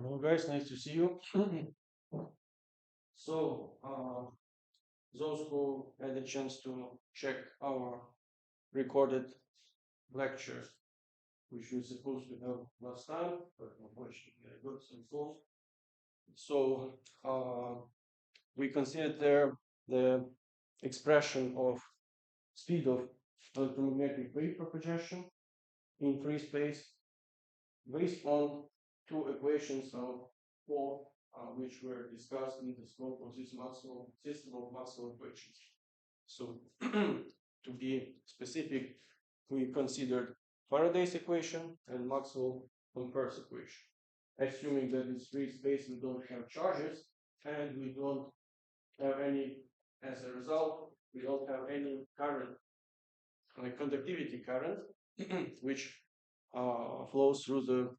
Hello guys, nice to see you. So, those who had a chance to check our recorded lecture, which we supposed to have last time, but unfortunately I got some phone. So, we considered there the expression of speed of electromagnetic wave propagation in free space based on two equations of four, which were discussed in the scope of this Maxwell system of Maxwell equations. So, to be specific, we considered Faraday's equation and Maxwell-Ampere's equation, assuming that in free space we don't have charges and we don't have any, as a result, we don't have any current, like conductivity current, which flows through the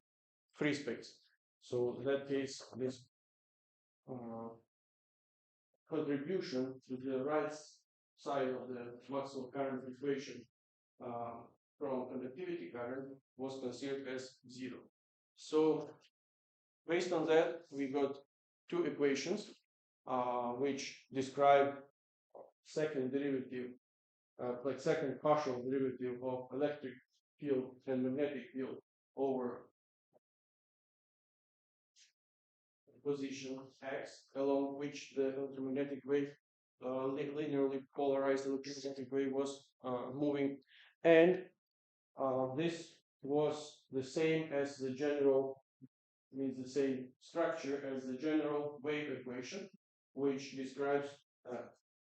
free space. So in that case, this contribution to the right side of the Maxwell current equation from conductivity current was considered as zero. So based on that, we got two equations which describe second derivative, like second partial derivative of electric field and magnetic field over position x, along which the electromagnetic wave, linearly polarized electromagnetic wave was moving, and this was the same as the general, means the same structure as the general wave equation, which describes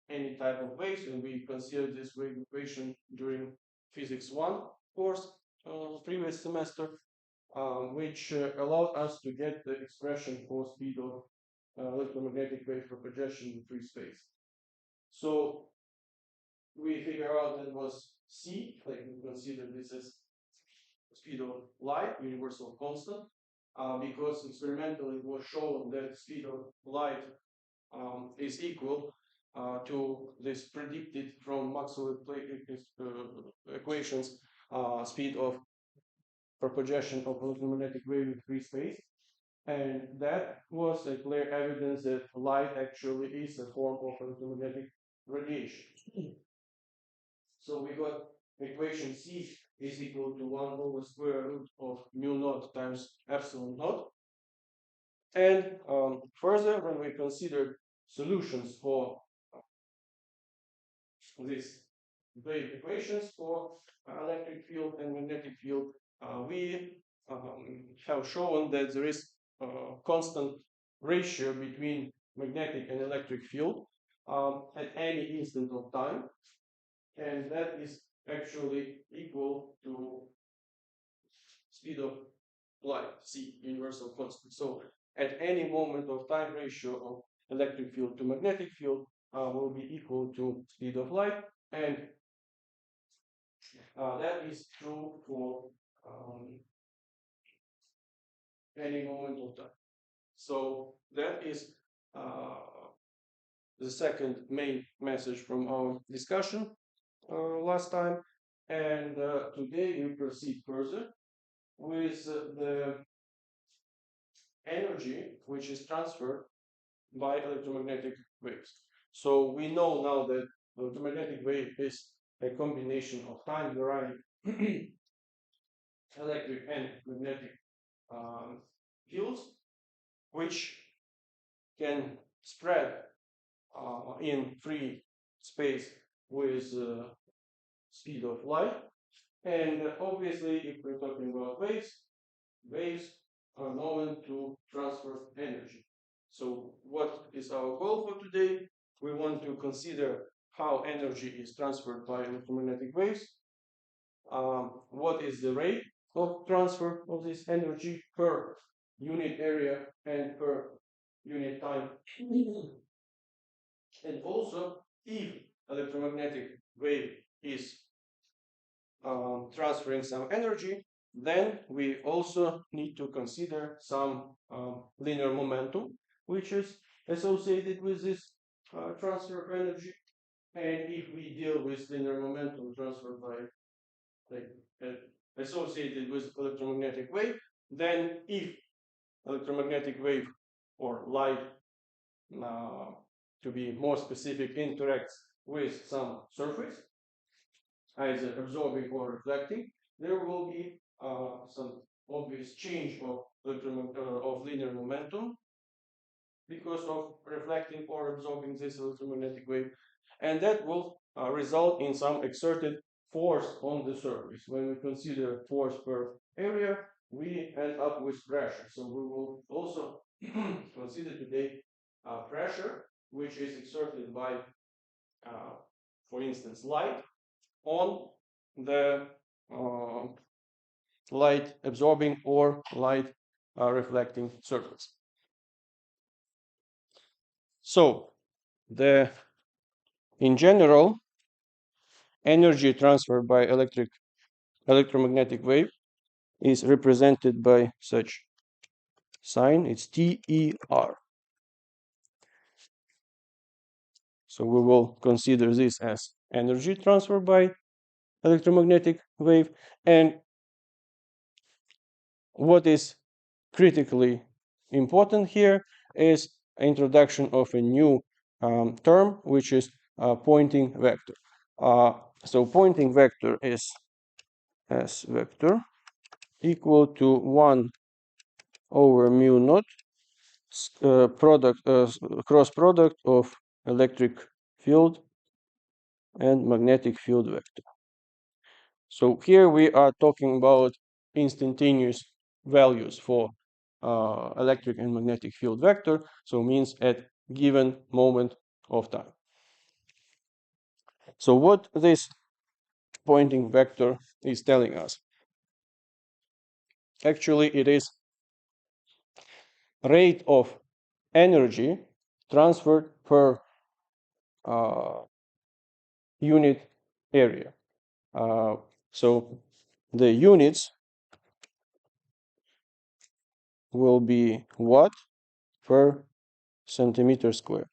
any type of waves, and we considered this wave equation during Physics 1 course previous semester. Which allowed us to get the expression for speed of electromagnetic wave propagation in free space. So we figure out that was c, like we consider this as speed of light, universal constant, because experimentally it was shown that speed of light is equal to this predicted from Maxwell equations speed of propagation of electromagnetic wave in free space, and that was a clear evidence that light actually is a form of electromagnetic radiation. So we got equation C is equal to 1 over square root of mu naught times epsilon naught. And further, when we considered solutions for these wave equations for electric field and magnetic field, we have shown that there is a constant ratio between magnetic and electric field at any instant of time, and that is actually equal to speed of light, c, universal constant. So at any moment of time, ratio of electric field to magnetic field will be equal to speed of light, and that is true for any moment of time. So that is the second main message from our discussion last time, and today we proceed further with the energy which is transferred by electromagnetic waves. So we know now that electromagnetic wave is a combination of time varying electric and magnetic fields, which can spread in free space with speed of light. And obviously, if we're talking about waves, waves are known to transfer energy. So what is our goal for today? We want to consider how energy is transferred by electromagnetic waves. What is the rate of transfer of this energy per unit area and per unit time? And also, if electromagnetic wave is transferring some energy, then we also need to consider some linear momentum, which is associated with this transfer of energy. And if we deal with linear momentum transferred by, like, associated with electromagnetic wave, then if electromagnetic wave or light, to be more specific, interacts with some surface, either absorbing or reflecting, there will be some obvious change of linear momentum because of reflecting or absorbing this electromagnetic wave, and that will result in some exerted force on the surface. When we consider force per area, we end up with pressure. So we will also consider today pressure, which is exerted by, for instance, light on the uh, light absorbing or light reflecting surface. So in general, energy transferred by electromagnetic wave is represented by such sign. It's TER. So we will consider this as energy transferred by electromagnetic wave. And what is critically important here is introduction of a new term, which is pointing vector. So pointing vector is S vector equal to 1 over mu naught cross product of electric field and magnetic field vector. So here we are talking about instantaneous values for electric and magnetic field vector, so means at given moment of time. So what this pointing vector is telling us? Actually, it is rate of energy transferred per unit area. So the units will be watt per centimeter square.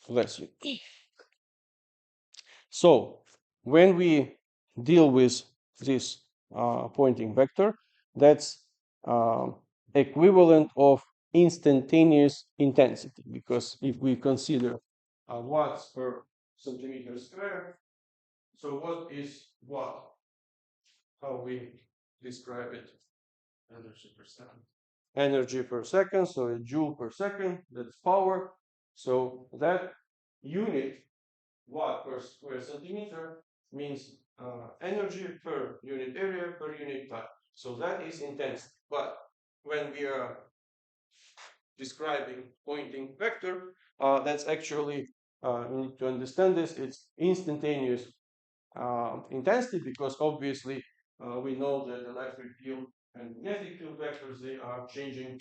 Let's see. So when we deal with this pointing vector, that's equivalent of instantaneous intensity, because if we consider watts per centimeter square, so what is watt? How we describe it? Energy per second. Energy per second, so a joule per second, that's power. So that unit, watt per square centimeter, means energy per unit area per unit time. So that is intensity. But when we are describing pointing vector, that's actually, you need to understand this, it's instantaneous intensity, because obviously we know that electric field and magnetic field vectors, they are changing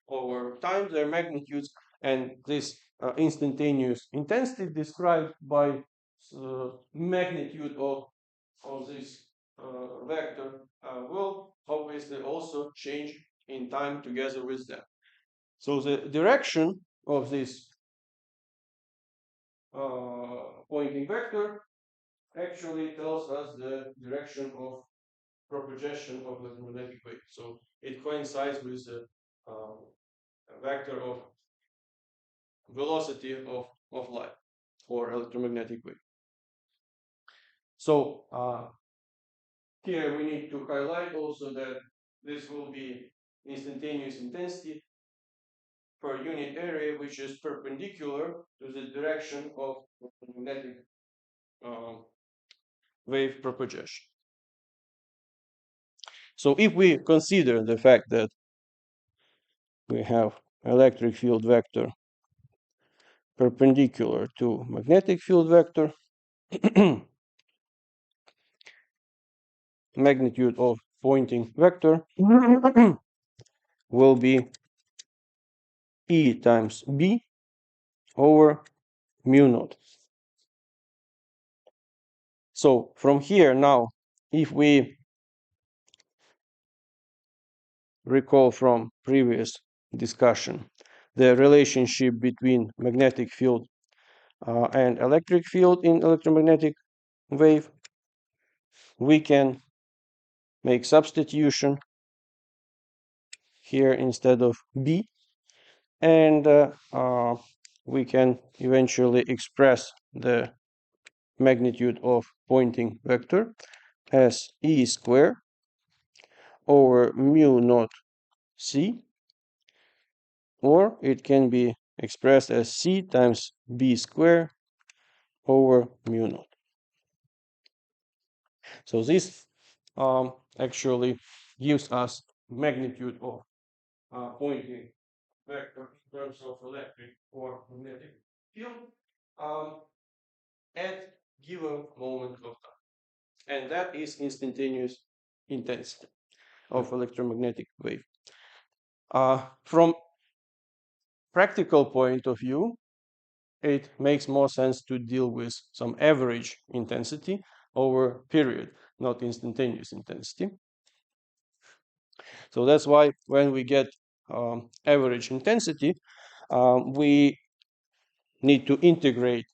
over time, their magnitudes, and this instantaneous intensity described by magnitude of this vector will obviously also change in time together with that. So the direction of this pointing vector actually tells us the direction of propagation of the magnetic wave. So it coincides with the vector of velocity of light or electromagnetic wave. So here we need to highlight also that this will be instantaneous intensity per unit area, which is perpendicular to the direction of magnetic wave propagation. So if we consider the fact that we have electric field vector perpendicular to magnetic field vector, magnitude of pointing vector will be E times B over mu naught. So from here now, if we recall from previous discussion the relationship between magnetic field and electric field in electromagnetic wave, we can make substitution here instead of B, and we can eventually express the magnitude of Poynting vector as E squared over mu naught C, or it can be expressed as C times B squared over mu naught. So this actually gives us magnitude of Poynting vector in terms of electric or magnetic field um, at given moment of time. And that is instantaneous intensity of electromagnetic wave. From practical point of view, it makes more sense to deal with some average intensity over period, not instantaneous intensity. So that's why when we get average intensity, we need to integrate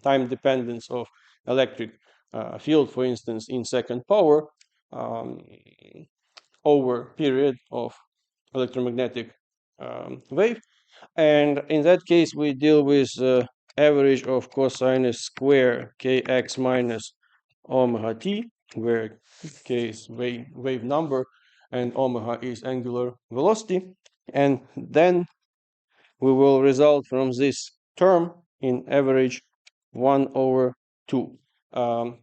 time dependence of electric field, for instance, in second power um, over period of electromagnetic wave. And in that case, we deal with average of cosinus square kx minus omega t, where k is wave number and omega is angular velocity. And then we will result from this term in average 1 over 2.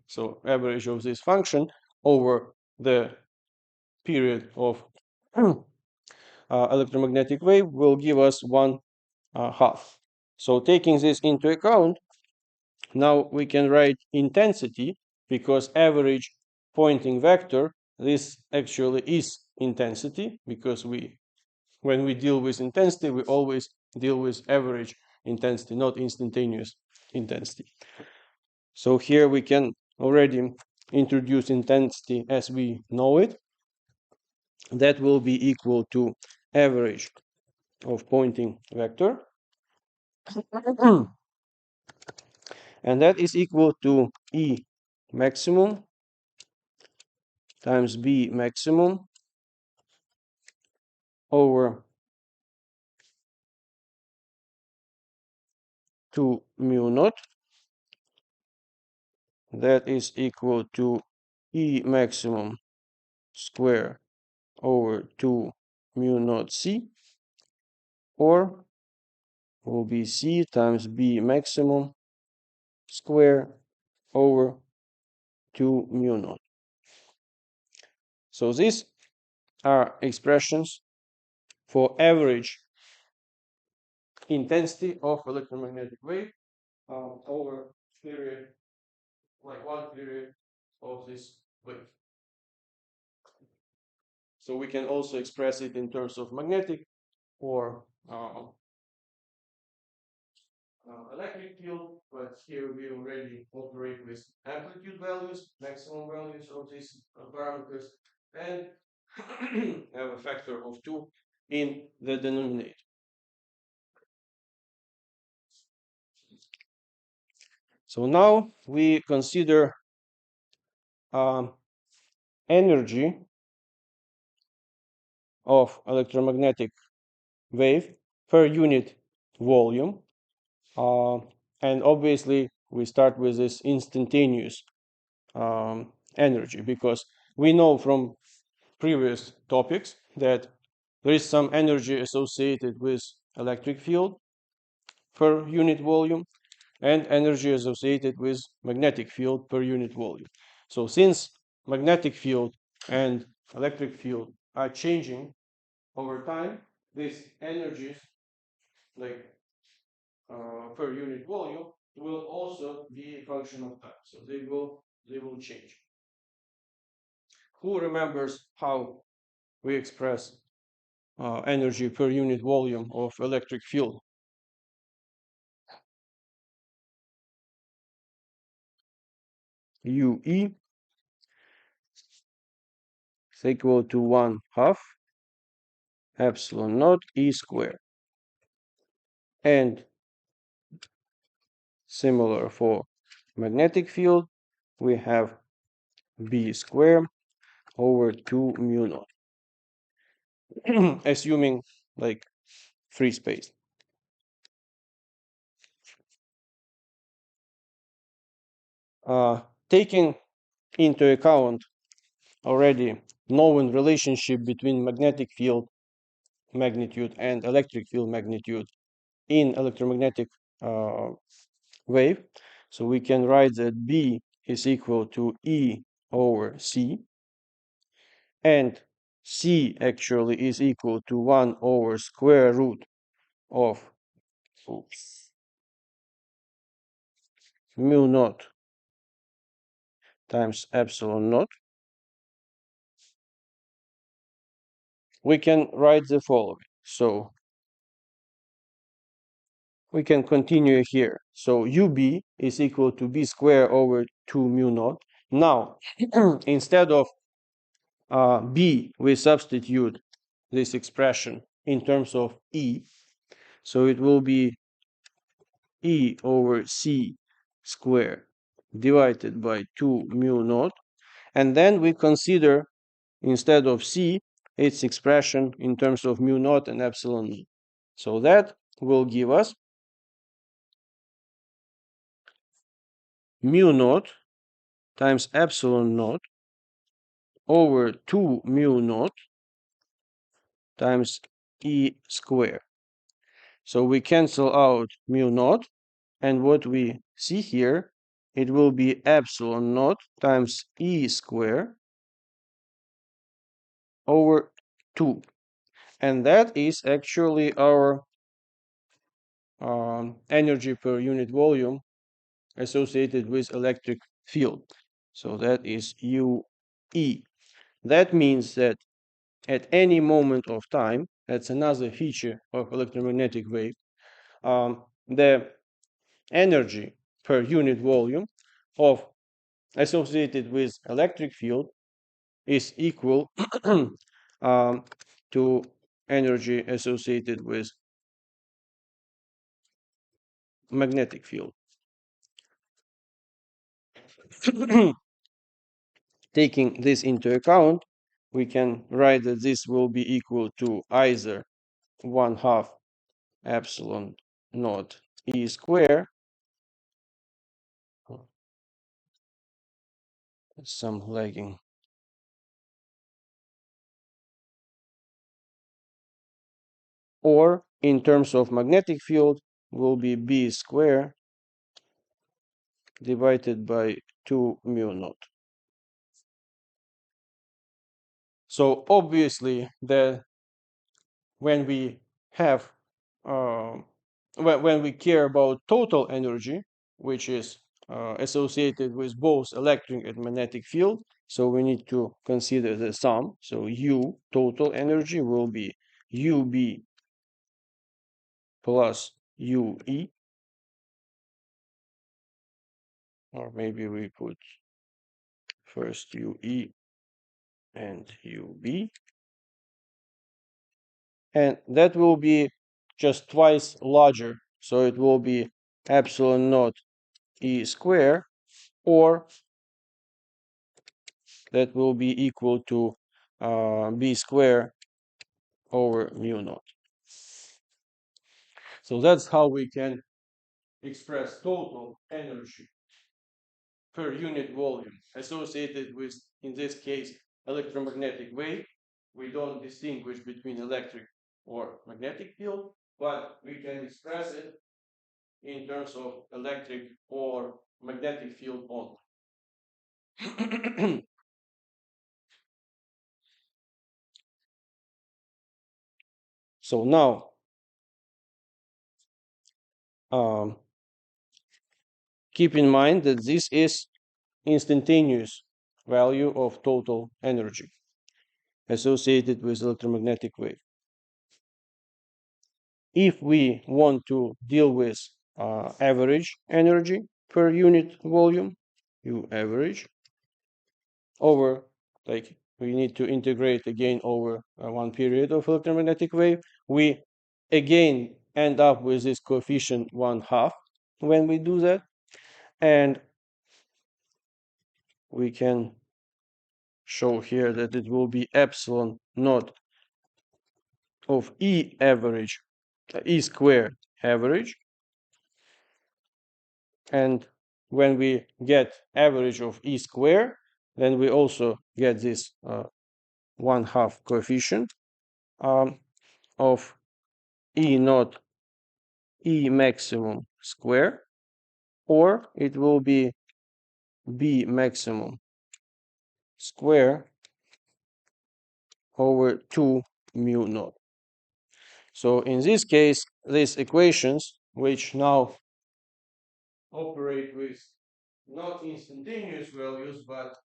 So average of this function over the period of electromagnetic wave will give us 1/2. So taking this into account, now we can write intensity, because average Poynting vector, this actually is intensity, because when we deal with intensity, we always deal with average intensity, not instantaneous intensity. So here we can already introduce intensity as we know it. That will be equal to average of Poynting vector. And that is equal to E maximum times B maximum over 2 mu naught. That is equal to E maximum square over 2 mu naught C, or will be C times B maximum square over 2 mu naught. So these are expressions for average intensity of electromagnetic wave over period, like one period of this wave. So we can also express it in terms of magnetic or electric field, but here we already operate with amplitude values, maximum values of these parameters, and have a factor of 2 in the denominator. So now we consider energy of electromagnetic wave per unit volume. And obviously, we start with this instantaneous energy, because we know from previous topics that there is some energy associated with electric field per unit volume and energy associated with magnetic field per unit volume. So since magnetic field and electric field are changing over time, these energies, like per unit volume, will also be a function of time. So they will change. Who remembers how we express energy per unit volume of electric field? UE is equal to 1/2 epsilon naught E squared. And similar for magnetic field, we have B squared over 2 mu naught. assuming like free space. Taking into account already known relationship between magnetic field magnitude and electric field magnitude in electromagnetic wave, so we can write that B is equal to E over C, and C actually is equal to 1 over square root of mu naught times epsilon naught. We can write the following. So we can continue here. So UB is equal to B squared over 2 mu naught. Now, instead of B, we substitute this expression in terms of E. So it will be E over C squared divided by 2 mu naught. And then we consider, instead of C, its expression in terms of mu naught and epsilon naught. So that will give us mu naught times epsilon naught over 2 mu naught times E squared. So we cancel out mu naught, and what we see here, it will be epsilon naught times E squared over 2. And that is actually our energy per unit volume associated with electric field. So that is UE. That means that at any moment of time, that's another feature of electromagnetic wave, the energy per unit volume of associated with electric field is equal to energy associated with magnetic field. Taking this into account, we can write that this will be equal to either 1/2 epsilon naught E squared, some lagging, or in terms of magnetic field will be B squared divided by 2 mu naught. So obviously, when we have when we care about total energy, which is associated with both electric and magnetic field, so we need to consider the sum. So U total energy will be UB plus UE, or maybe we put first UE and UB, and that will be just twice larger, so it will be epsilon naught E squared, or that will be equal to B squared over mu naught. So that's how we can express total energy per unit volume associated with, in this case, electromagnetic wave. We don't distinguish between electric or magnetic field, but we can express it in terms of electric or magnetic field only. So now, keep in mind that this is instantaneous value of total energy associated with electromagnetic wave. If we want to deal with average energy per unit volume, U average, over, like, we need to integrate again over one period of electromagnetic wave, we again end up with this coefficient 1/2 when we do that, and we can show here that it will be epsilon naught of E average, E squared average. And when we get average of E squared, then we also get this 1/2 coefficient of E naught E maximum square, or it will be B maximum square over 2 mu naught. So in this case, these equations, which now operate with not instantaneous values, but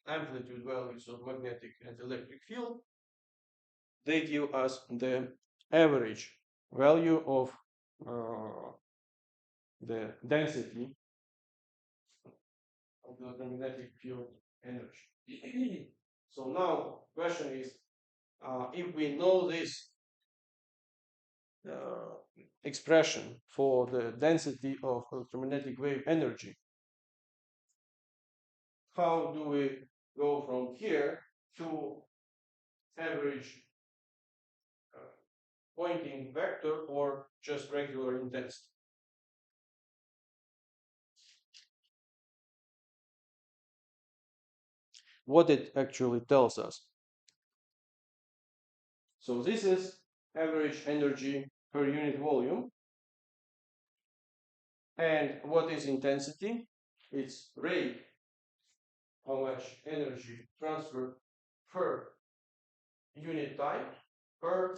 amplitude values of magnetic and electric field, they give us the average value of the density of the magnetic field energy. So now question is, if we know this expression for the density of electromagnetic wave energy, how do we go from here to average pointing vector or just regular intensity? What it actually tells us. So this is average energy per unit volume. And what is intensity? It's rate, how much energy transferred per unit time per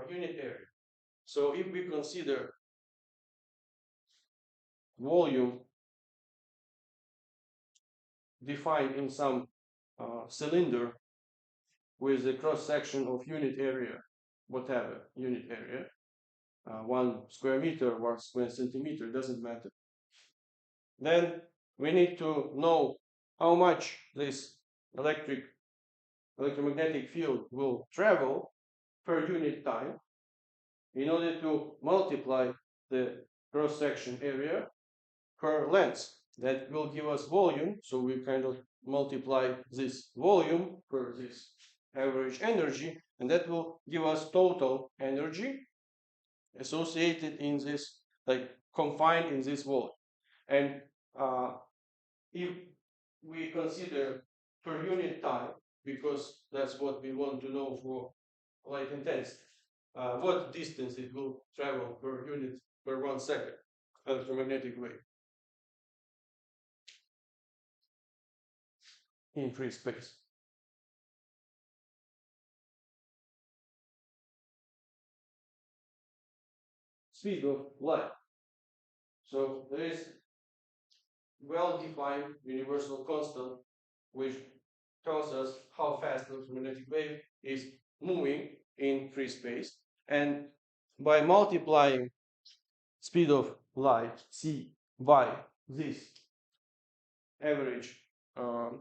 unit area. So if we consider volume defined in some cylinder with a cross section of unit area, whatever unit area, 1 square meter, 1 square centimeter, doesn't matter. Then we need to know how much this electromagnetic field will travel per unit time in order to multiply the cross-section area per length. That will give us volume, so we kind of multiply this volume per this average energy, and that will give us total energy associated in this, like confined in this volume. And if we consider per unit time, because that's what we want to know for light intensity, what distance it will travel per unit per 1 second electromagnetic wave in free space. Speed of light. So there is well-defined universal constant which tells us how fast the electromagnetic wave is moving in free space. And by multiplying speed of light, c, by this average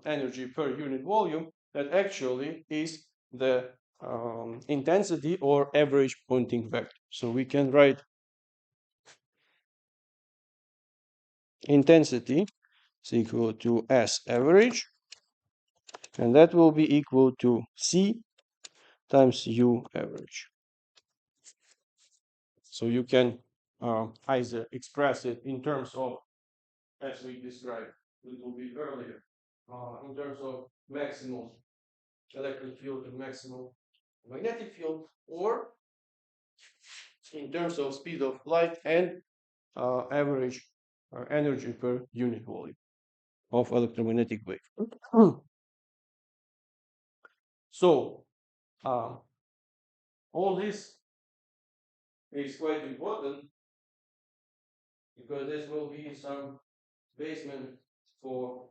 energy per unit volume, that actually is the intensity or average pointing vector. So we can write intensity is equal to S average, and that will be equal to C times U average. So you can either express it in terms of, as we described a little bit earlier, in terms of maximum electric field and maximum magnetic field, or in terms of speed of light and average energy per unit volume of electromagnetic wave. So all this is quite important because this will be some basement for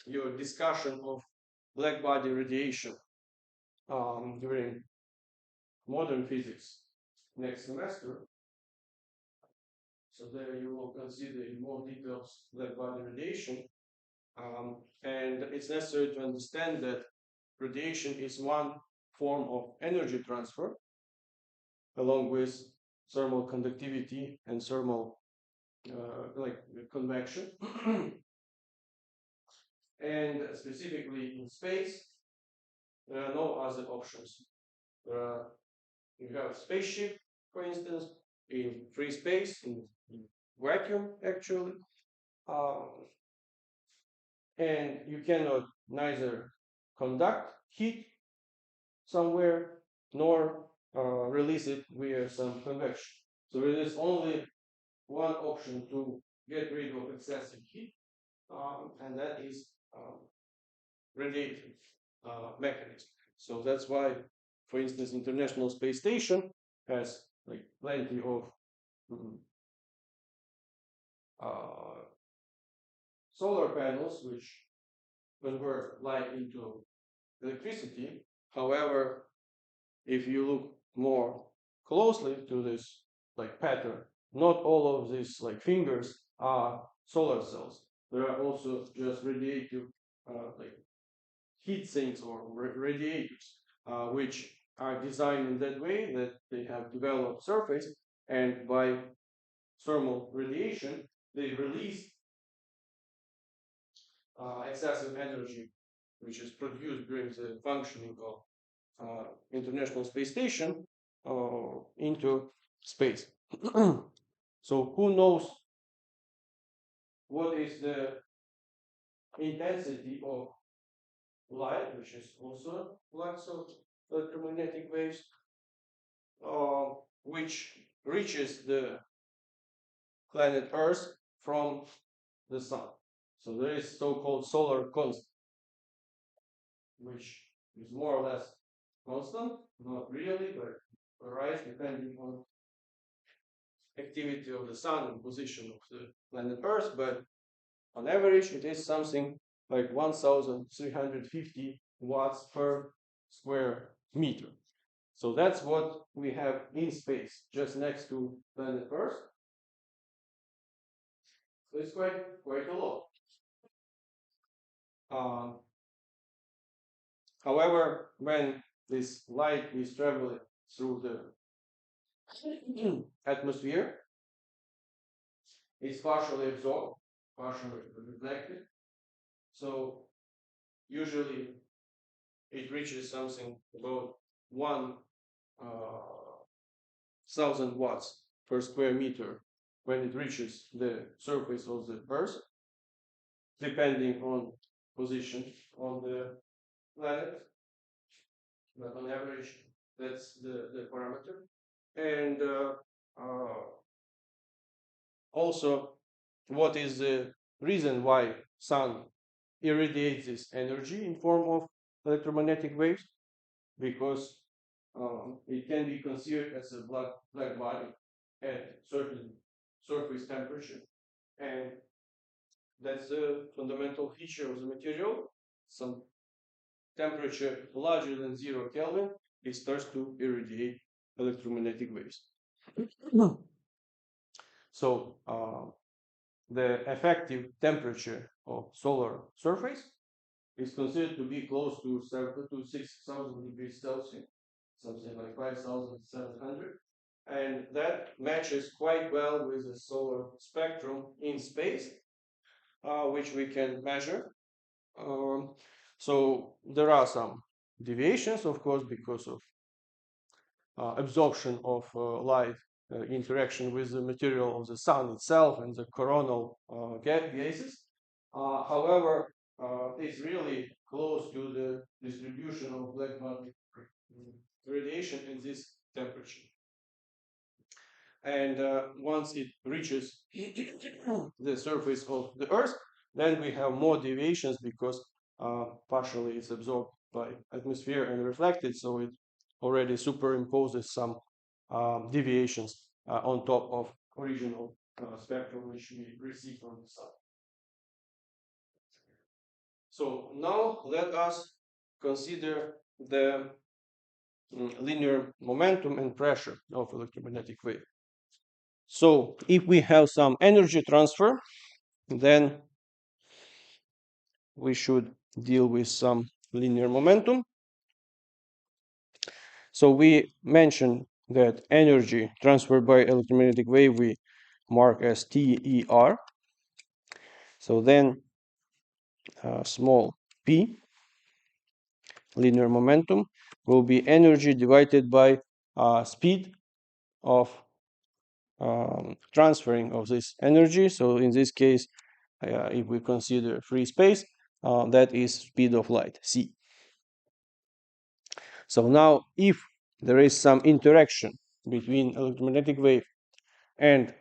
your discussion of black body radiation during modern physics next semester. So there you will consider in more details black body radiation. And it's necessary to understand that radiation is one form of energy transfer, along with thermal conductivity and thermal like convection. And specifically in space, there are no other options. You have spaceship, for instance, in free space, in vacuum, actually, uh, and you cannot neither conduct heat somewhere nor release it via some convection. So there is only one option to get rid of excessive heat, and that is radiative mechanism. So that's why, for instance, International Space Station has like plenty of uh, solar panels which convert light into electricity. However, if you look more closely to this like pattern, not all of these like fingers are solar cells. There are also just radiative like heat sinks or radiators, which are designed in that way that they have developed surface, and by thermal radiation, they release excessive energy, which is produced during the functioning of International Space Station into space. So who knows what is the intensity of light, which is also lots of electromagnetic waves, which reaches the planet Earth from the sun. So there is so-called solar constant, which is more or less constant, not really, but varies depending on activity of the sun and position of the planet Earth. But on average, it is something like 1,350 watts per square meter. So that's what we have in space, just next to planet Earth. So it's quite a lot. However, when this light is traveling through the atmosphere, it's partially absorbed, partially reflected. So usually it reaches something about 1,000 watts per square meter when it reaches the surface of the Earth, depending on position on the planet. But on average, that's the parameter. And also, what is the reason why sun irradiates this energy in form of electromagnetic waves? Because it can be considered as a black body at certain surface temperature, and that's a fundamental feature of the material. Some temperature larger than 0 Kelvin, it starts to irradiate electromagnetic waves. So the effective temperature of solar surface is considered to be close to 6,000 degrees Celsius, something like 5,700. And that matches quite well with the solar spectrum in space, which we can measure. So there are some deviations, of course, because of absorption of light, interaction with the material of the sun itself and the coronal gases. However, it's really close to the distribution of black body radiation in this temperature. And once it reaches the surface of the Earth, then we have more deviations because partially it's absorbed by atmosphere and reflected, so it already superimposes some deviations on top of original spectrum which we receive from the sun. So now let us consider the linear momentum and pressure of electromagnetic wave. So if we have some energy transfer, then we should deal with some linear momentum. So we mentioned that energy transferred by electromagnetic wave we mark as TER. So then small p linear momentum will be energy divided by speed of transferring of this energy. So in this case, if we consider free space, that is speed of light, c. So now if there is some interaction between electromagnetic wave and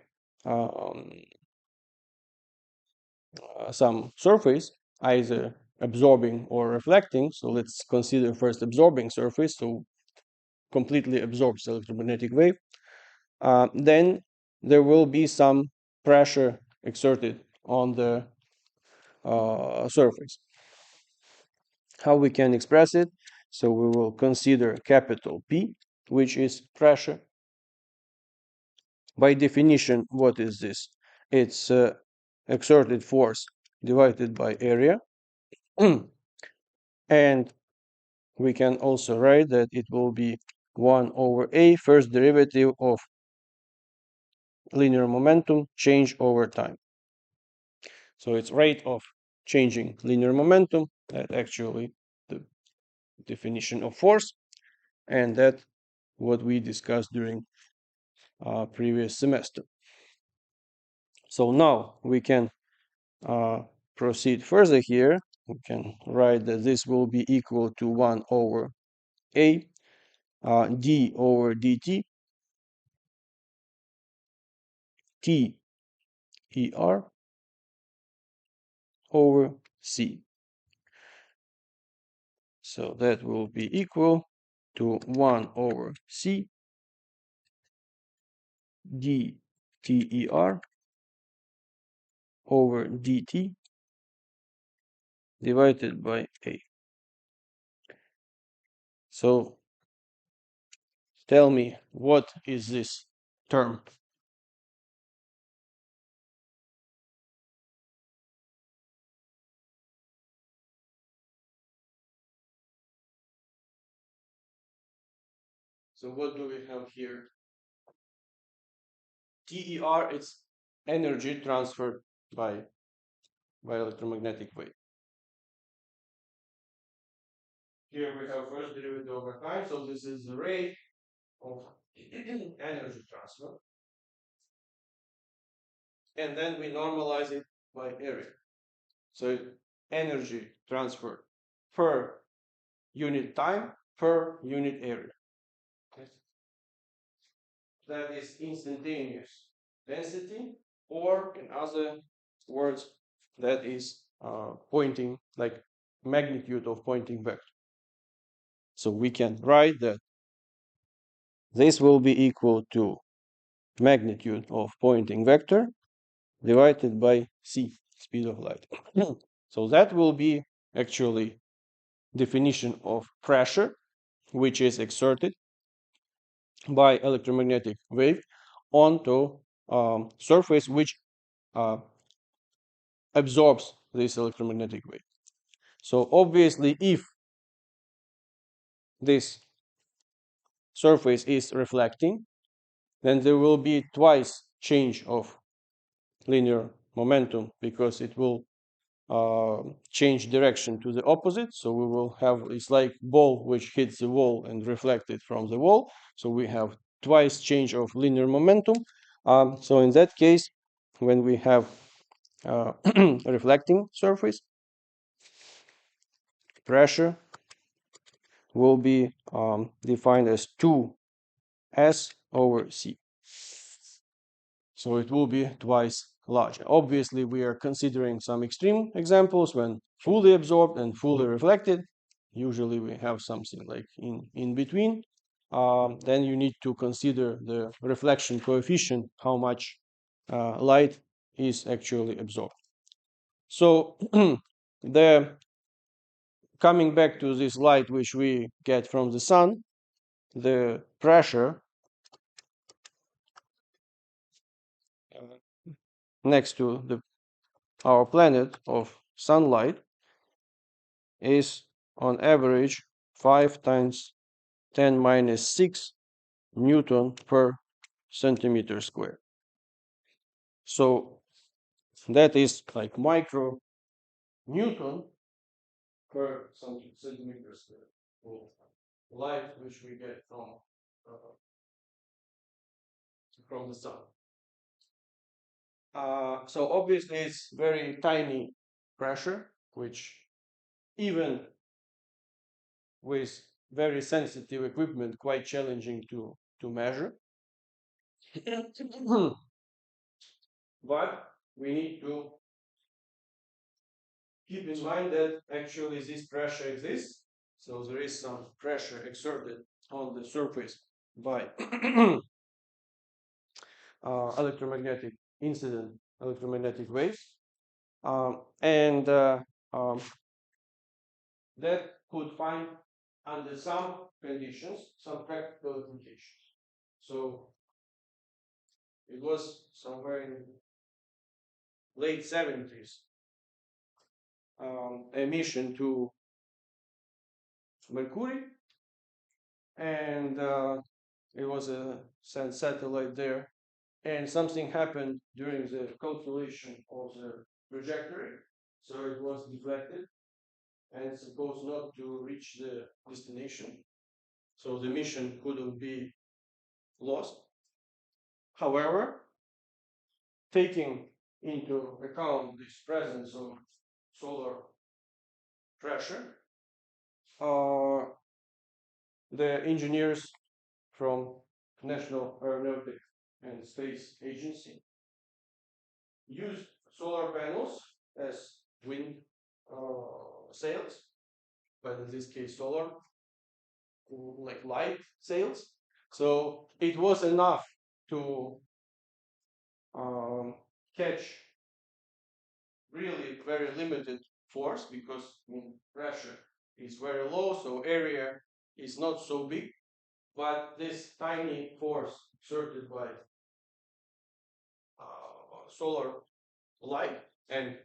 um, some surface, either absorbing or reflecting, so let's consider first absorbing surface, so completely absorbs electromagnetic wave, then there will be some pressure exerted on the surface. How we can express it? So we will consider capital P, which is pressure. By definition, what is this? It's exerted force divided by area. And we can also write that it will be 1 over a first derivative of linear momentum change over time. So it's rate of changing linear momentum, that actually the definition of force, and that what we discussed during previous semester. So now we can proceed further here. We can write that this will be equal to 1 over a d over dt t er over c. So that will be equal to 1 over c d ter over dt divided by a. So tell me, what is this term? So what do we have here? TER is energy transferred by electromagnetic wave. Here we have first derivative over time, so this is the rate of energy transfer. And then we normalize it by area. So energy transfer per unit time per unit area. That is instantaneous density, or in other words, that is pointing, like magnitude of pointing vector. So we can write that this will be equal to magnitude of pointing vector divided by c, speed of light. So that will be actually definition of pressure, which is exerted by electromagnetic wave onto surface which absorbs this electromagnetic wave. So obviously, if this surface is reflecting, then there will be twice change of linear momentum, because it will change direction to the opposite. So we will have, it's like ball which hits the wall and reflected from the wall. So we have twice change of linear momentum. So in that case, when we have a reflecting surface, pressure will be defined as 2s over c. So it will be twice larger. Obviously, we are considering some extreme examples when fully absorbed and fully reflected. Usually we have something like in between. Then you need to consider the reflection coefficient, how much light is actually absorbed. So the coming back to this light which we get from the sun, the pressure next to our planet of sunlight is on average 5 times 10 minus 6 Newton per centimeter square. So that is like micro Newton per centimeter square. light which we get from the sun. So obviously it's very tiny pressure, which even with very sensitive equipment, quite challenging to measure. But we need to keep in mind that actually this pressure exists. So there is some pressure exerted on the surface by electromagnetic incident, electromagnetic waves. And um, that could find under some conditions some practical applications. So it was somewhere in late 70s, a mission to Mercury, and it was a satellite there, and something happened during the calculation of the trajectory, so it was deflected and supposed not to reach the destination, so the mission couldn't be lost. However, taking into account this presence of solar pressure, uh, the engineers from National Aeronautic and Space Agency used solar panels as wind sails, but in this case solar, like light sails. So it was enough to catch really very limited force because pressure is very low, so area is not so big, but this tiny force exerted by solar light and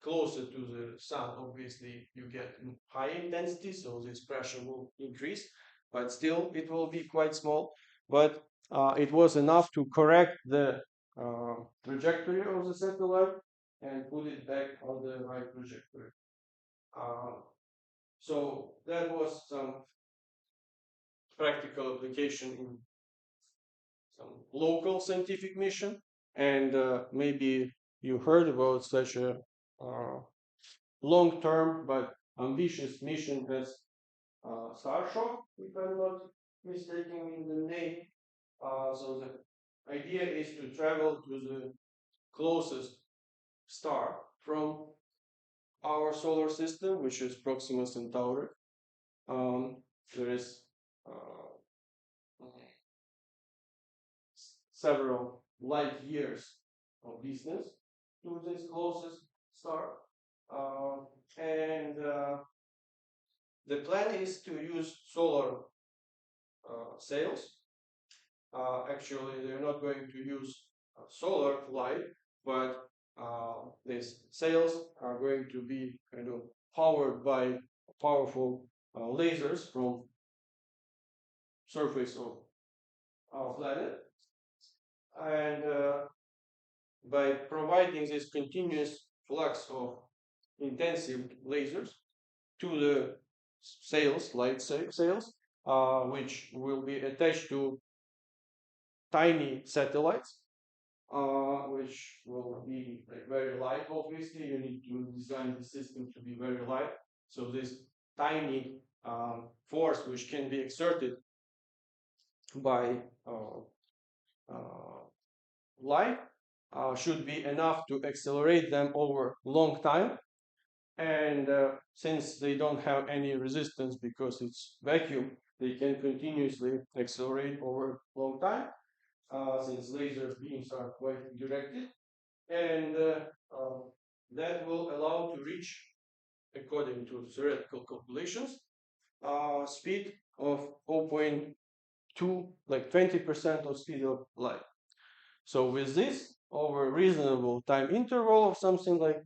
closer to the sun, obviously you get high intensity, so this pressure will increase, but still it will be quite small. But it was enough to correct the trajectory of the satellite and put it back on the right trajectory. So that was some practical application in some local scientific mission, and maybe you heard about such a long-term but ambitious mission as Starshot, if I'm not mistaken in the name. So the idea is to travel to the closest star from our solar system, which is Proxima Centauri. There is several light years of distance to this closest star. And the plan is to use solar sails. Actually, they're not going to use solar light, but these sails are going to be kind of powered by powerful lasers from surface of our planet, and by providing this continuous flux of intensive lasers to the sails, light sails, which will be attached to tiny satellites, which will be like very light. Obviously, you need to design the system to be very light. So this tiny force, which can be exerted by light, should be enough to accelerate them over long time. And since they don't have any resistance because it's vacuum, they can continuously accelerate over long time, since laser beams are quite directed. And that will allow to reach, according to theoretical calculations, speed of 0.2, like 20% of speed of light. So with this, over a reasonable time interval of something like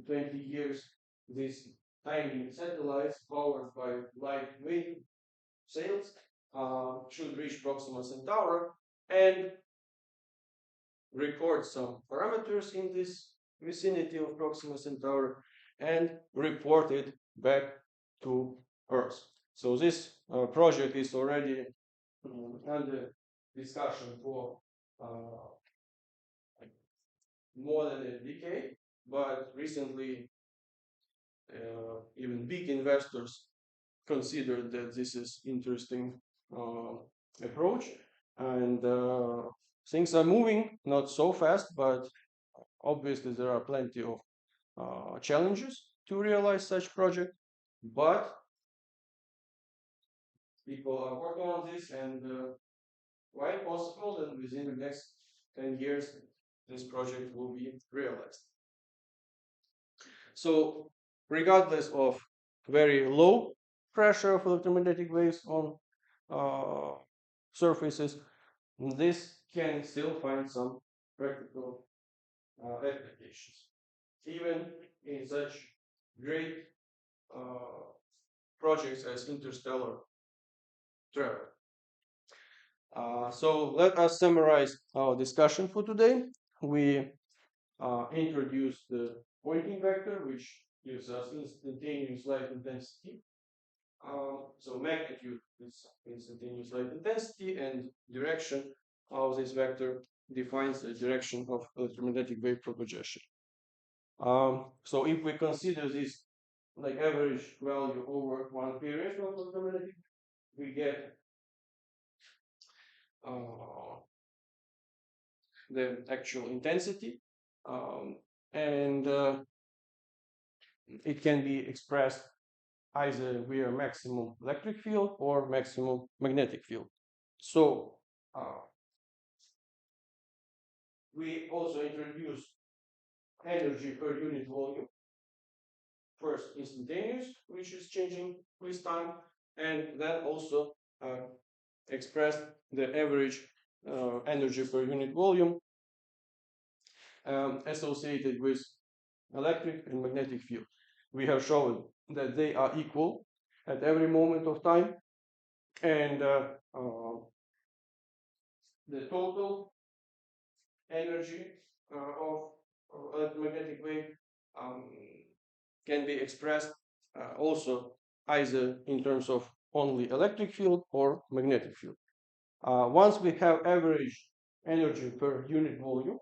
20 years, these tiny satellites powered by lightweight sails should reach Proxima Centauri and record some parameters in this vicinity of Proxima Centauri and report it back to Earth. So this project is already under discussion for more than a decade, but recently even big investors considered that this is interesting approach, and things are moving not so fast, but obviously there are plenty of challenges to realize such project, but people are working on this, and quite possible that within the next 10 years this project will be realized. So regardless of very low pressure of electromagnetic waves on surfaces, this can still find some practical applications, even in such great projects as interstellar travel. So let us summarize our discussion for today. We introduced the pointing vector, which gives us instantaneous light intensity. So magnitude is instantaneous light intensity, and direction of this vector defines the direction of electromagnetic wave propagation. So if we consider this like average value over one period of electromagnetic, we get the actual intensity, and it can be expressed either via maximum electric field or maximum magnetic field. So we also introduced energy per unit volume. First instantaneous, which is changing with time, and then also expressed the average energy per unit volume associated with electric and magnetic field. We have shown that they are equal at every moment of time, and the total energy of electromagnetic wave can be expressed also either in terms of only electric field or magnetic field. Once we have average energy per unit volume,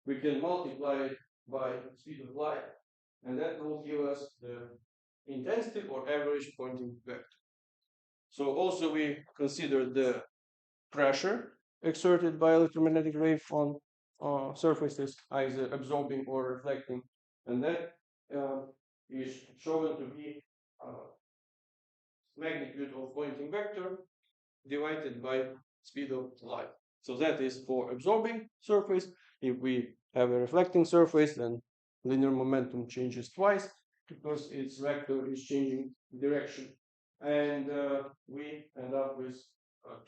we can multiply it by speed of light, and that will give us the intensity or average pointing vector. So also we consider the pressure exerted by electromagnetic wave on surfaces, either absorbing or reflecting, and that is shown to be magnitude of pointing vector divided by speed of light. So that is for absorbing surface. If we have a reflecting surface, then linear momentum changes twice because its vector is changing direction, and we end up with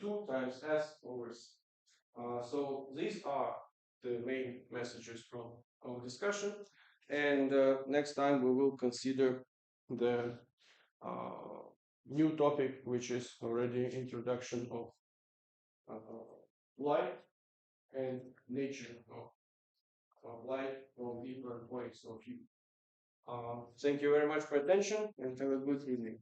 2 times s over c. So these are the main messages from our discussion, and next time we will consider the new topic, which is already introduction of light and nature of light from different points of view. Thank you very much for attention, and have a good evening.